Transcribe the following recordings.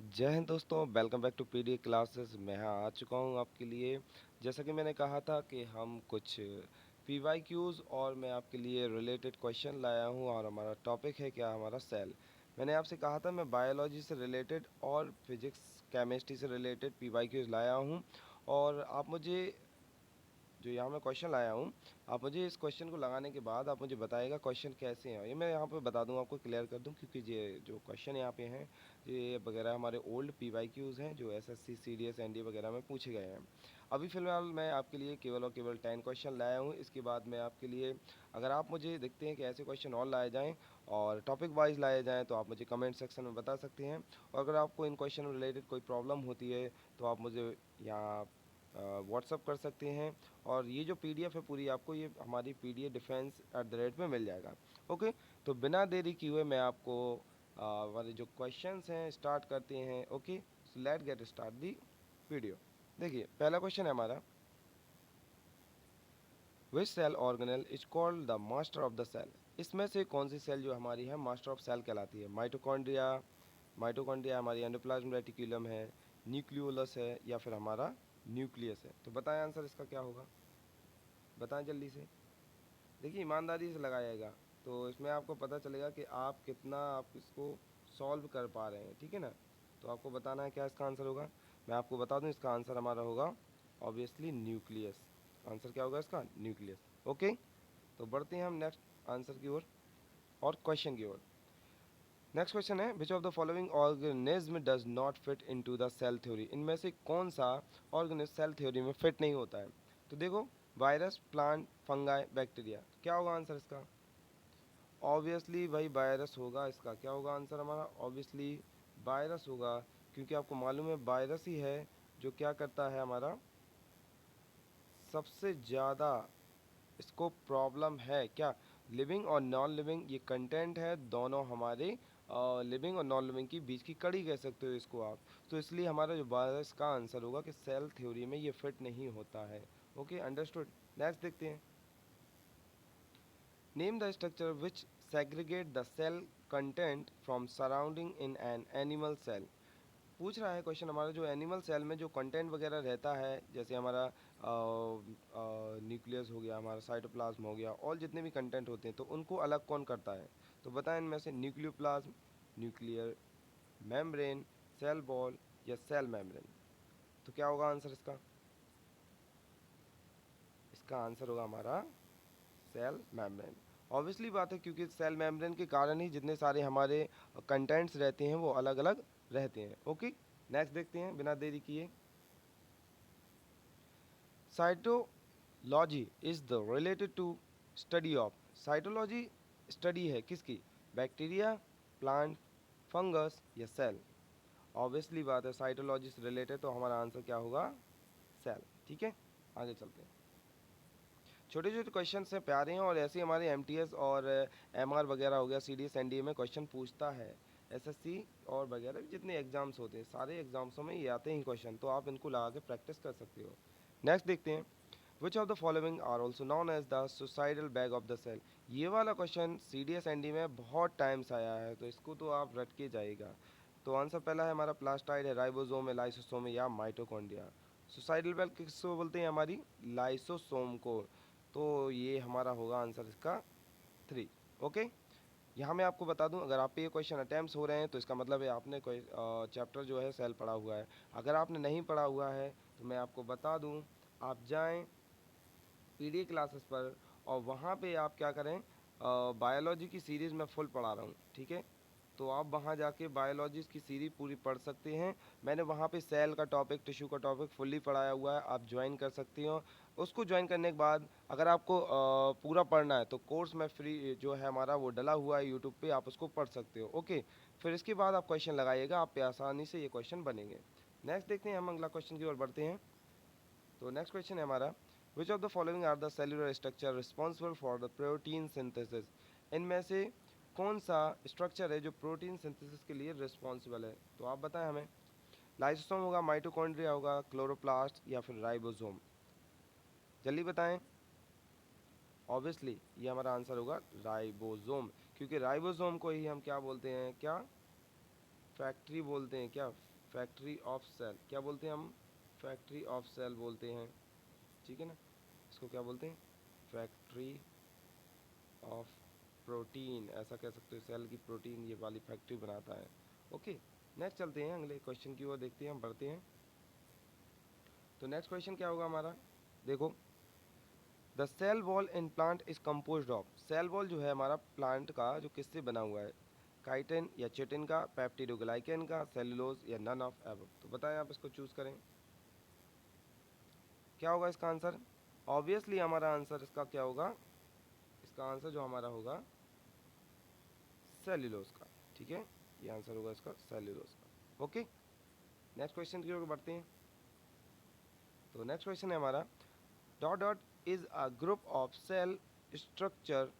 जय हिंद दोस्तों, welcome back to PD classes. मैं यहाँ आ चुका हूँ आपके लिए। जैसा कि मैंने कहा था कि हम कुछ पीवाईक्यूज़ और मैं आपके लिए रिलेटेड क्वेश्चन लाया हूँ और हमारा टॉपिक है क्या, हमारा सेल। मैंने आपसे कहा था मैं बायोलॉजी से रिलेटेड और फिजिक्स केमिस्ट्री से रिलेटेड पीवाईक्यूज़ लाया हूँ। और आप मुझे जो यहाँ मैं क्वेश्चन लाया हूँ, आप मुझे इस क्वेश्चन को लगाने के बाद आप मुझे बताइएगा क्वेश्चन कैसे हैं। ये मैं यहाँ पे बता दूँ, आपको क्लियर कर दूँ, क्योंकि ये जो क्वेश्चन यहाँ पे हैं ये वगैरह हमारे ओल्ड पीवाईक्यूज़ हैं जो एसएससी सीडीएस एनडीए वगैरह में पूछे गए हैं। अभी फ़िलहाल मैं आपके लिए केवल और केवल 10 क्वेश्चन लाया हूँ। इसके बाद मैं आपके लिए, अगर आप मुझे देखते हैं कि ऐसे क्वेश्चन और लाए जाएँ और टॉपिक वाइज लाए जाएँ, तो आप मुझे कमेंट सेक्शन में बता सकते हैं। और अगर आपको इन क्वेश्चन रिलेटेड कोई प्रॉब्लम होती है तो आप मुझे यहाँ व्हाट्सअप कर सकते हैं। और ये जो पीडीएफ है पूरी, आपको ये हमारी पीडीएफ डिफेंस@में मिल जाएगा। ओके, तो बिना देरी किए हुए मैं आपको हमारे जो क्वेश्चंस हैं स्टार्ट करते हैं। Okay, so let get start the video. देखिए, पहला क्वेश्चन है हमारा, which cell organelle is called the master of the cell. इसमें से कौन सी सेल जो हमारी है मास्टर ऑफ सेल कहलाती है? माइटोकॉन्ड्रिया, माइटोकॉन्ड्रिया हमारी एंडोप्लाज्म रेटिकुलम है, न्यूक्लियोलस है, या फिर हमारा न्यूक्लियस है। तो बताएं आंसर इसका क्या होगा, बताएं जल्दी से। देखिए, ईमानदारी से लगाइएगा तो इसमें आपको पता चलेगा कि आप कितना आप इसको सॉल्व कर पा रहे हैं, ठीक है ना। तो आपको बताना है क्या इसका आंसर होगा। मैं आपको बता दूं, इसका आंसर हमारा होगा ऑब्वियसली न्यूक्लियस। आंसर क्या होगा इसका? न्यूक्लियस। ओके, तो बढ़ते हैं हम नेक्स्ट आंसर की ओर और क्वेश्चन की ओर। नेक्स्ट क्वेश्चन है, which of the following organism does not fit into the cell theory. इनमें से कौन सा ऑर्गेनिज्म सेल थ्योरी में फिट नहीं होता है? तो देखो, वायरस, प्लांट, फंगाई, बैक्टीरिया। क्या होगा आंसर इसका? ऑब्वियसली भाई वायरस होगा। इसका क्या होगा आंसर हमारा? ऑब्वियसली वायरस होगा, क्योंकि आपको मालूम है वायरस ही है जो क्या करता है, हमारा सबसे ज़्यादा इसको प्रॉब्लम है क्या, लिविंग और नॉन लिविंग ये कंटेंट है दोनों हमारे लिविंग और नॉन लिविंग की बीच की कड़ी कह सकते हो इसको आप। तो इसलिए हमारा जो वायरस का आंसर होगा कि सेल थ्योरी में ये फिट नहीं होता है। Okay, understood. नेक्स्ट देखते हैं, name the structure which segregate the cell content from surrounding in an animal cell. पूछ रहा है क्वेश्चन हमारा, जो एनिमल सेल में जो कंटेंट वगैरह रहता है, जैसे हमारा न्यूक्लियस हो गया, हमारा साइटोप्लाज्म हो गया, और जितने भी कंटेंट होते हैं तो उनको अलग कौन करता है? तो बताएं इनमें से, nucleoplasm, nuclear membrane, cell wall, या सेल मेम्ब्रेन। तो क्या होगा आंसर इसका? इसका आंसर होगा हमारा सेल मेम्ब्रेन। ऑब्वियसली बात है, क्योंकि सेल मेम्ब्रेन के कारण ही जितने सारे हमारे कंटेंट्स रहते हैं वो अलग अलग रहते हैं। ओके, नेक्स्ट देखते हैं बिना देरी किए, cytology is the related to study of. Cytology study है किसकी? बैक्टीरिया, प्लांट, फंगस, या सेल। ऑब्वियसली बात है साइटोलॉजी से रिलेटेड, तो हमारा आंसर क्या होगा? सेल। ठीक है, आगे चलते हैं। छोटे छोटे क्वेश्चन हैं, प्यारे हैं, और ऐसे ही हमारे एमटीएस और एमआर वगैरह हो गया, सीडीएस एनडीए में क्वेश्चन पूछता है। एसएससी और वगैरह भी जितने एग्जाम्स होते हैं सारे एग्जाम्सों में ये आते हैं क्वेश्चन, तो आप इनको लगा के प्रैक्टिस कर सकते हो। नेक्स्ट देखते हैं, which of the following are also known as the suicidal bag of the cell. ये वाला क्वेश्चन सीडीएस एनडी में बहुत टाइम्स आया है, तो इसको तो आप रट के जाइएगा। तो आंसर पहला है हमारा प्लास्टाइड है, राइबोसोम है, लाइसोसोम है, या माइटोकॉन्ड्रिया। सुसाइडल बैग किसको बोलते हैं? हमारी लाइसोसोम को। तो ये हमारा होगा आंसर इसका 3। ओके, यहाँ मैं आपको बता दूं, अगर आप पे ये क्वेश्चन अटैम्प्ट हो रहे हैं तो इसका मतलब है आपने कोई चैप्टर जो है सेल पढ़ा हुआ है। अगर आपने नहीं पढ़ा हुआ है तो मैं आपको बता दूं, आप जाएं पीडी क्लासेस पर, और वहाँ पे आप क्या करें, बायोलॉजी की सीरीज़ मैं फुल पढ़ा रहा हूँ, ठीक है। तो आप वहाँ जाके बायोलॉजी की सीरीज पूरी पढ़ सकते हैं। मैंने वहाँ पे सेल का टॉपिक, टिश्यू का टॉपिक फुल्ली पढ़ाया हुआ है, आप ज्वाइन कर सकती हो। उसको ज्वाइन करने के बाद अगर आपको पूरा पढ़ना है तो कोर्स में फ्री जो है हमारा वो डला हुआ है यूट्यूब पे, आप उसको पढ़ सकते हो। ओके, फिर इसके बाद आप क्वेश्चन लगाइएगा, आप पे आसानी से ये क्वेश्चन बनेंगे। नेक्स्ट देखते हैं, हम अगला क्वेश्चन की ओर बढ़ते हैं। तो नेक्स्ट क्वेश्चन है हमारा, which of the following are the cellular structure responsible for the protein synthesis. इनमें से कौन सा स्ट्रक्चर है जो प्रोटीन सिंथेसिस के लिए रिस्पॉन्सिबल है? तो आप बताएं हमें। लाइसोसोम होगा, माइटोकॉन्ड्रिया होगा, क्लोरोप्लास्ट, या फिर राइबोसोम। जल्दी बताएं। ऑब्वियसली ये हमारा आंसर होगा राइबोसोम, क्योंकि राइबोसोम को ही हम क्या बोलते हैं, क्या फैक्ट्री बोलते हैं, क्या फैक्ट्री ऑफ सेल, क्या बोलते हैं हम? फैक्ट्री ऑफ सेल बोलते हैं, ठीक है ना। इसको क्या बोलते हैं? फैक्ट्री ऑफ प्रोटीन, ऐसा कह सकते हो। सेल की प्रोटीन ये वाली फैक्ट्री बनाता है। ओके, नेक्स्ट चलते हैं अगले क्वेश्चन की ओर, देखते हैं हम, बढ़ते हैं। तो नेक्स्ट क्वेश्चन क्या होगा हमारा, देखो। The cell wall in plant is compose of, cell wall जो है हमारा प्लांट का, जो किससे बना हुआ है? काइटिन या चिटिन का, पेप्टिडोग्लाइकेन का, सेलुलोज या नन ऑफ एबव। तो बताएं, आप इसको चूज करें, क्या होगा इसका आंसर? ऑब्वियसली हमारा आंसर इसका क्या होगा? इसका आंसर जो हमारा होगा सेल्यूलोज का, ठीक है। ये आंसर होगा इसका सेल्यूलोज का। ओके, नेक्स्ट क्वेश्चन की ओर बढ़ते हैं। तो नेक्स्ट क्वेश्चन है हमारा, dot dot is a group of cell structure,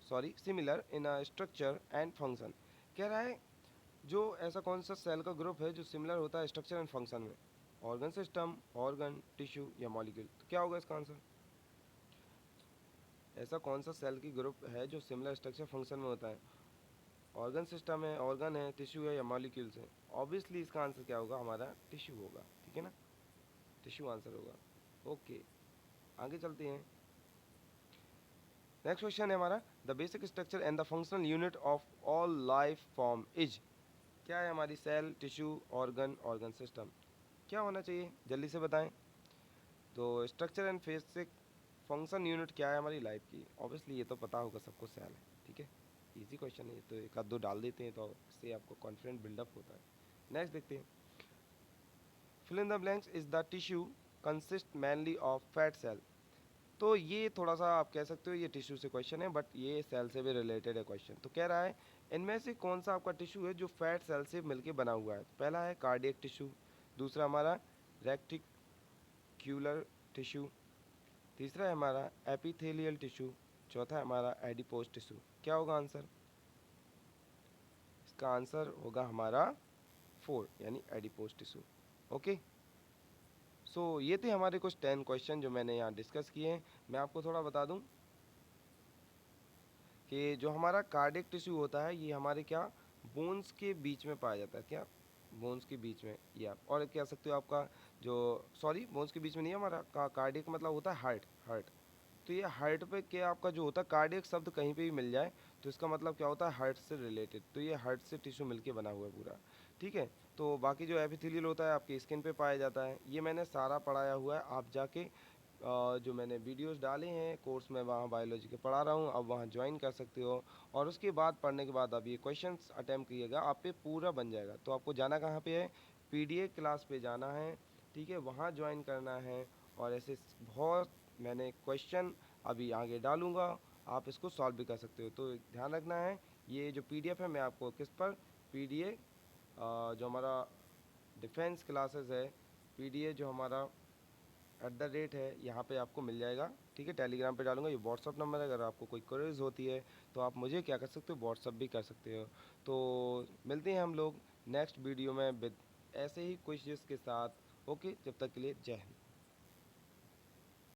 sorry, similar in a structure and function. कह रहा है जो ऐसा कौन सा सेल का ग्रुप है जो सिमिलर होता है स्ट्रक्चर एंड फंक्शन में? ऑर्गन सिस्टम, ऑर्गन, टिश्यू या मॉलिक्यूल। तो क्या होगा इसका आंसर? ऐसा कौन सा सेल की ग्रुप है जो सिमिलर स्ट्रक्चर फंक्शन में होता है? ऑर्गन सिस्टम है, ऑर्गन है, टिश्यू है या मॉलिक्यूल्स है? ऑब्वियसली इसका आंसर क्या होगा हमारा? टिश्यू होगा, ठीक है ना। टिश्यू आंसर होगा। ओके, आगे चलते हैं। नेक्स्ट क्वेश्चन है हमारा, the basic structure and the functional unit of all life form is. क्या है हमारी? Cell, tissue, organ, organ system. क्या होना चाहिए, जल्दी से बताएं। तो structure and basic function unit क्या है हमारी लाइफ की? ऑब्वियसली ये तो पता होगा सबको, सेल है, ठीक है। इजी क्वेश्चन है ये, तो एक आध दो डाल देते हैं तो इससे आपको कॉन्फिडेंट बिल्डअप होता है। नेक्स्ट देखते हैं। Fill in the blanks is the tissue consist mainly of fat cell. तो ये थोड़ा सा आप कह सकते हो ये टिश्यू से क्वेश्चन है, बट ये सेल से भी रिलेटेड है क्वेश्चन। तो कह रहा है इनमें से कौन सा आपका टिश्यू है जो फैट सेल से मिलके बना हुआ है? पहला है कार्डियक टिश्यू, दूसरा हमारा रेक्टिक्यूलर टिश्यू, तीसरा है हमारा एपिथेलियल टिश्यू, चौथा है हमारा एडिपोज टिश्यू। क्या होगा आंसर? इसका आंसर होगा हमारा 4, यानी एडिपोज टिश्यू। ओके, सो ये थे हमारे कुछ 10 क्वेश्चन जो मैंने यहाँ डिस्कस किए हैं। मैं आपको थोड़ा बता दूं कि जो हमारा कार्डियक टिश्यू होता है ये हमारे क्या बोन्स के बीच में पाया जाता है। क्या? बोन्स के बीच में, ये आप और कह सकते हो आपका जो, सॉरी, बोन्स के बीच में नहीं, हमारा कार्डियक मतलब होता है हार्ट, हार्ट। तो ये हार्ट पे क्या आपका जो होता है, कार्डियक शब्द कहीं पे भी मिल जाए तो इसका मतलब क्या होता है? हार्ट से रिलेटेड। तो ये हार्ट से टिश्यू मिलके बना हुआ है पूरा, ठीक है। तो बाकी जो एपिथेलियल होता है आपकी स्किन पे पाया जाता है। ये मैंने सारा पढ़ाया हुआ है, आप जाके जो मैंने वीडियोस डाले हैं कोर्स में वहाँ बायोलॉजी के पढ़ा रहा हूँ, अब वहाँ ज्वाइन कर सकते हो। और उसके बाद पढ़ने के बाद आप ये क्वेश्चंस अटैम्प्ट कीजिएगा, आप पे पूरा बन जाएगा। तो आपको जाना कहाँ पे है? पीडीए क्लास पे जाना है, ठीक है, वहाँ ज्वाइन करना है। और ऐसे बहुत मैंने क्वेश्चन अभी आगे डालूंगा, आप इसको सॉल्व भी कर सकते हो। तो ध्यान रखना है, ये जो पीडीएफ है मैं आपको किस पर, पीडीए जो हमारा डिफेंस क्लासेस है, पीडीए जो हमारा @ है, यहाँ पे आपको मिल जाएगा, ठीक है। टेलीग्राम पे डालूंगा, ये व्हाट्सअप नंबर है। अगर आपको कोई क्वेरीज होती है तो आप मुझे क्या कर सकते हो, व्हाट्सअप भी कर सकते हो। तो मिलते हैं हम लोग नेक्स्ट वीडियो में विद ऐसे ही क्विज़ के साथ। ओके, जब तक के लिए जय हिंद।